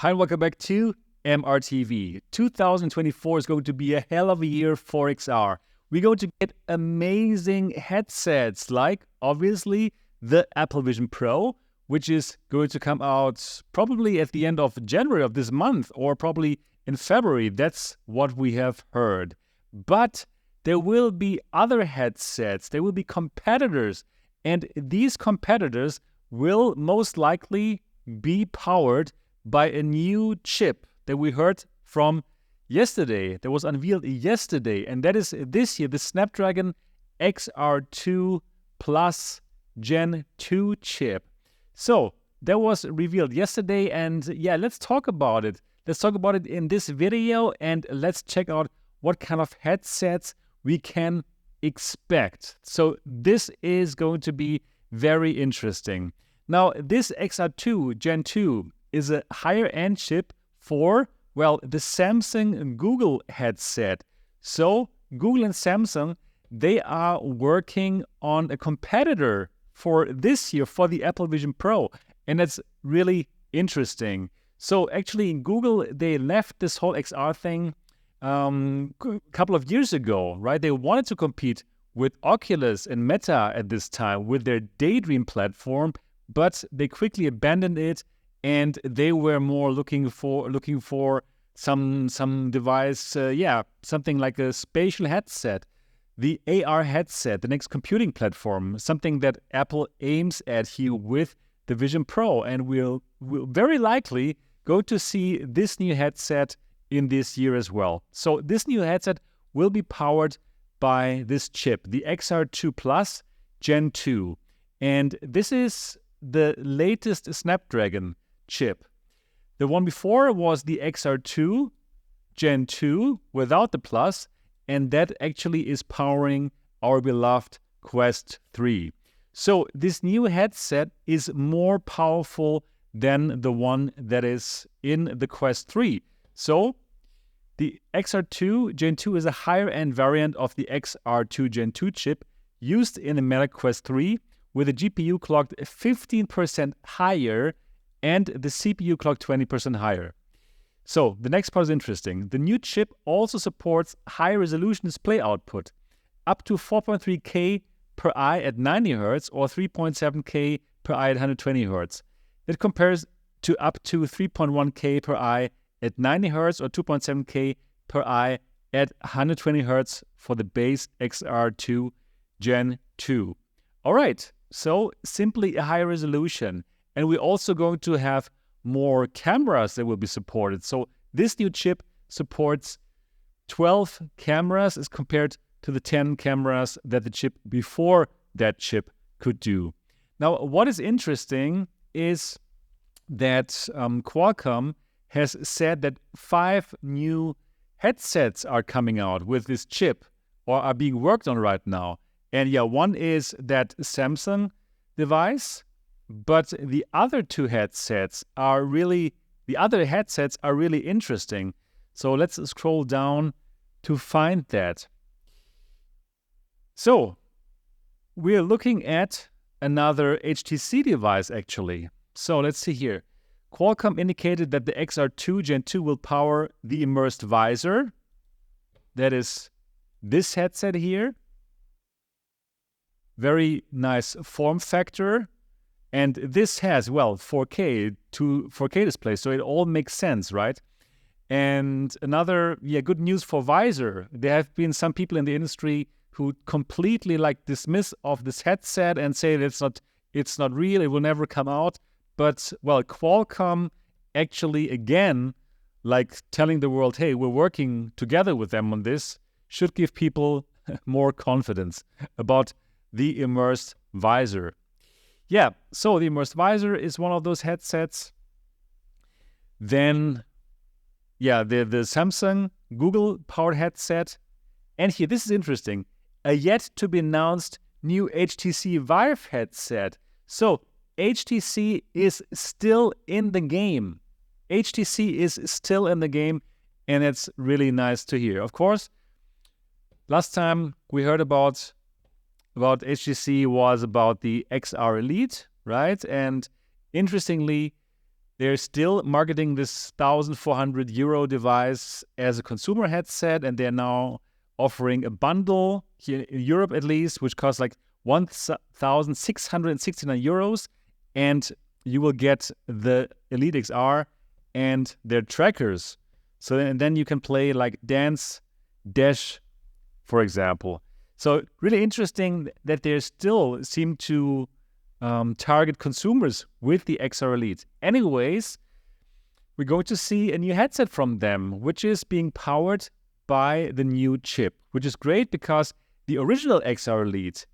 Hi, and welcome back to MRTV. 2024 is going to be a hell of a year for XR. We're going to get amazing headsets like, obviously, the Apple Vision Pro, which is going to come out probably at the end of January of this month or probably in February. That's what we have heard. But there will be other headsets. There will be competitors. And these competitors will most likely be powered by a new chip that we heard from yesterday, that was unveiled yesterday, and that is this year, the Snapdragon XR2 Plus Gen 2 chip. So that was revealed yesterday, and yeah, let's talk about it. Let's talk about it in this video, and let's check out what kind of headsets we can expect. So this is going to be very interesting. Now, this XR2 Gen 2 is a higher-end chip for, well, the Samsung and Google headset. So Google and Samsung, they are working on a competitor for this year for the Apple Vision Pro, and that's really interesting. So actually, in Google, they left this whole XR thing a couple of years ago, right? They wanted to compete with Oculus and Meta at this time with their Daydream platform, but they quickly abandoned it. And they were more looking for some device, something like a spatial headset, the AR headset, the next computing platform, something that Apple aims at here with the Vision Pro. And we'll very likely go to see this new headset in this year as well. So this new headset will be powered by this chip, the XR2 Plus Gen 2. And this is the latest Snapdragon chip. The one before was the XR2 Gen 2 without the Plus, and that actually is powering our beloved Quest 3. So this new headset is more powerful than the one that is in the Quest 3. So the XR2 Gen 2 is a higher-end variant of the XR2 Gen 2 chip used in the Meta Quest 3 with a GPU clocked 15% higher and the CPU clocked 20% higher. So the next part is interesting. The new chip also supports high-resolution display output, up to 4.3K per eye at 90 Hz or 3.7K per eye at 120 Hz. It compares to up to 3.1K per eye at 90 Hz or 2.7K per eye at 120 Hz for the base XR2 Gen 2. All right, so simply a higher resolution. And we're also going to have more cameras that will be supported. So this new chip supports 12 cameras as compared to the 10 cameras that the chip before that chip could do. Now, what is interesting is that Qualcomm has said that 5 new headsets are coming out with this chip or are being worked on right now. And yeah, one is that Samsung device, but the other 2 headsets are really interesting. So let's scroll down to find that. So we're looking at another HTC device actually. So let's see here. Qualcomm indicated that the XR2 Gen 2 will power the immersed visor. That is this headset here. Very nice form factor. And this has, well, 4K display, so it all makes sense, right? And another, good news for visor. There have been some people in the industry who completely dismiss of this headset and say that it's not real, it will never come out. But, well, Qualcomm actually, again, telling the world, hey, we're working together with them on this, should give people more confidence about the immersed visor. Yeah, so the immersed visor is one of those headsets. Then, the Samsung Google powered headset. And here, this is interesting, a yet to be announced new HTC Vive headset. So HTC is still in the game. HTC is still in the game, and it's really nice to hear. Of course, last time we heard about HTC was about the XR Elite, right? And interestingly, They're still marketing this €1,400 device as a consumer headset, and they're now offering a bundle here in Europe at least, which costs like €1,669, and you will get the Elite XR and their trackers. So and then you can play like Dance, Dash, for example. So really interesting that they still seem to target consumers with the XR Elite. Anyways, we're going to see a new headset from them, which is being powered by the new chip, which is great because the original XR Elite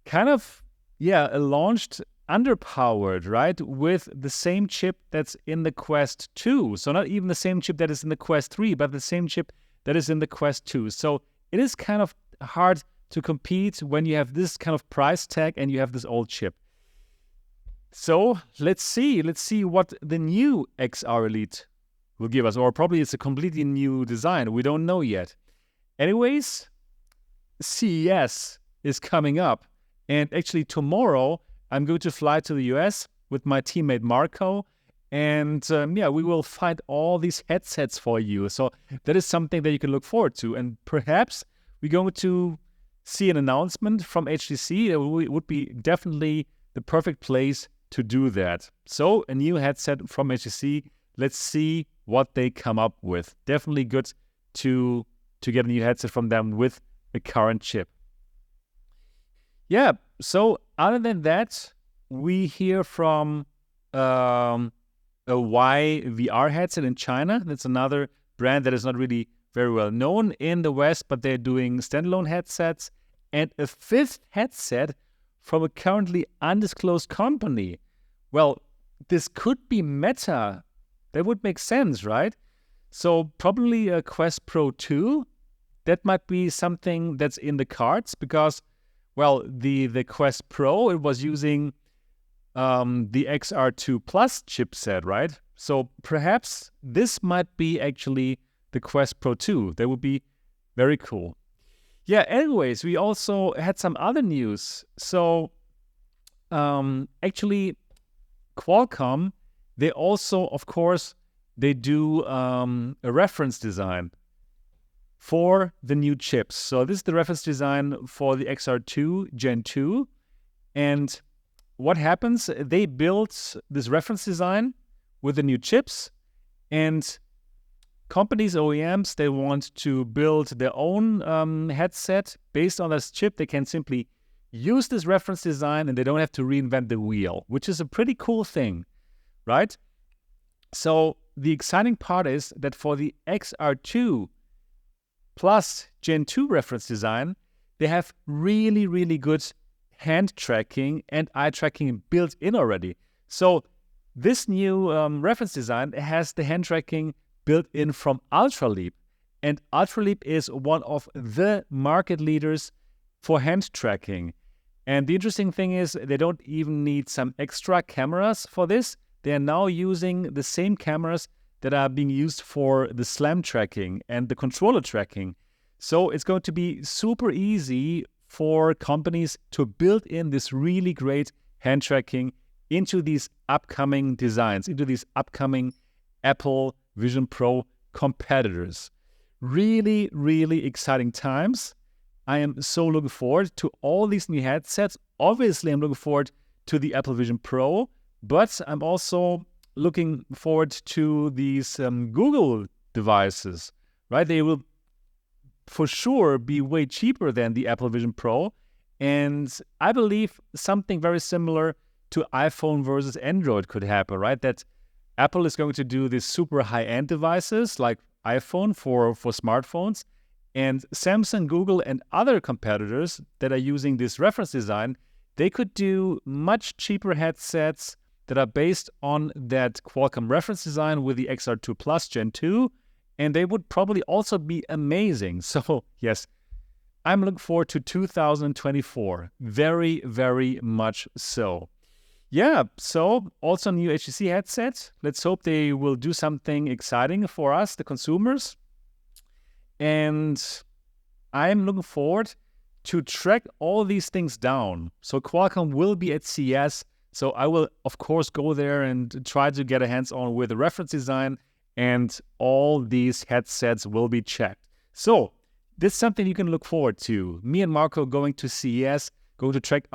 kind of, launched underpowered, right? With the same chip that's in the Quest 2. So not even the same chip that is in the Quest 3, but the same chip that is in the Quest 2. So it is kind of hard to compete when you have this kind of price tag and you have this old chip. So let's see what the new XR Elite will give us, or probably it's a completely new design. We don't know yet. Anyways, CES is coming up, and actually tomorrow I'm going to fly to the US with my teammate Marco, and we will find all these headsets for you. So that is something that you can look forward to, and perhaps we're going to see an announcement from HTC. It would be definitely the perfect place to do that. So a new headset from HTC. Let's see what they come up with. Definitely good to get a new headset from them with a current chip. Yeah, so other than that, we hear from a Y VR headset in China. That's another brand that is not really very well known in the West, but they're doing standalone headsets. And a fifth headset from a currently undisclosed company. Well, this could be Meta. That would make sense, right? So probably a Quest Pro 2. That might be something that's in the cards because, well, the Quest Pro, it was using the XR2 Plus chipset, right? So perhaps this might be actually the Quest Pro 2. That would be very cool. Yeah, anyways, we also had some other news. So actually, Qualcomm, they also, of course, they do a reference design for the new chips. So this is the reference design for the XR2 Gen 2. And what happens? They built this reference design with the new chips, and companies, OEMs, they want to build their own headset based on this chip. They can simply use this reference design and they don't have to reinvent the wheel, which is a pretty cool thing, right? So the exciting part is that for the XR2 Plus Gen 2 reference design, they have really, really good hand tracking and eye tracking built in already. So this new reference design has the hand tracking built in from Ultraleap. And Ultraleap is one of the market leaders for hand tracking. And the interesting thing is they don't even need some extra cameras for this. They are now using the same cameras that are being used for the SLAM tracking and the controller tracking. So it's going to be super easy for companies to build in this really great hand tracking into these upcoming designs, into these upcoming Apple Vision Pro competitors. Really, really exciting times. I am so looking forward to all these new headsets. Obviously, I'm looking forward to the Apple Vision Pro, but I'm also looking forward to these Google devices, right? They will for sure be way cheaper than the Apple Vision Pro. And I believe something very similar to iPhone versus Android could happen, right? That Apple is going to do these super high-end devices like iPhone for smartphones, and Samsung, Google, and other competitors that are using this reference design, they could do much cheaper headsets that are based on that Qualcomm reference design with the XR2 Plus Gen 2, and they would probably also be amazing. So yes, I'm looking forward to 2024. Very, very much so. Yeah, so also new HTC headset. Let's hope they will do something exciting for us, the consumers. And I'm looking forward to track all these things down. So Qualcomm will be at CES, So I will, of course, go there and try to get a hands-on with the reference design, and all these headsets will be checked. So this is something you can look forward to. Me and Marco going to CES, going to track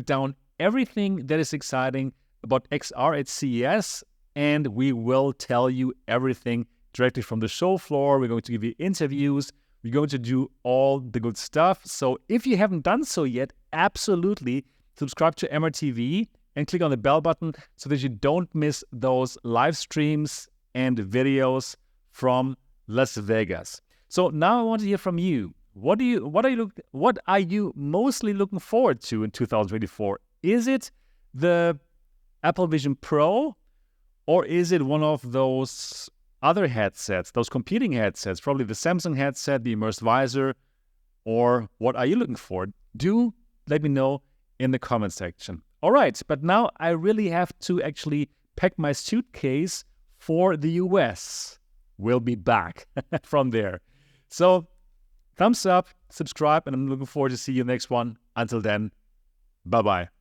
down everything that is exciting about XR at CES, and we will tell you everything directly from the show floor. We're going to give you interviews. We're going to do all the good stuff. So if you haven't done so yet, absolutely subscribe to MRTV and click on the bell button so that you don't miss those live streams and videos from Las Vegas. So now I want to hear from you. What are you mostly looking forward to in 2024? Is it the Apple Vision Pro, or is it one of those other headsets, those competing headsets, probably the Samsung headset, the Immersed Visor, or what are you looking for? Do let me know in the comment section. All right, but now I really have to actually pack my suitcase for the US. We'll be back from there. So thumbs up, subscribe, and I'm looking forward to see you next one. Until then, bye-bye.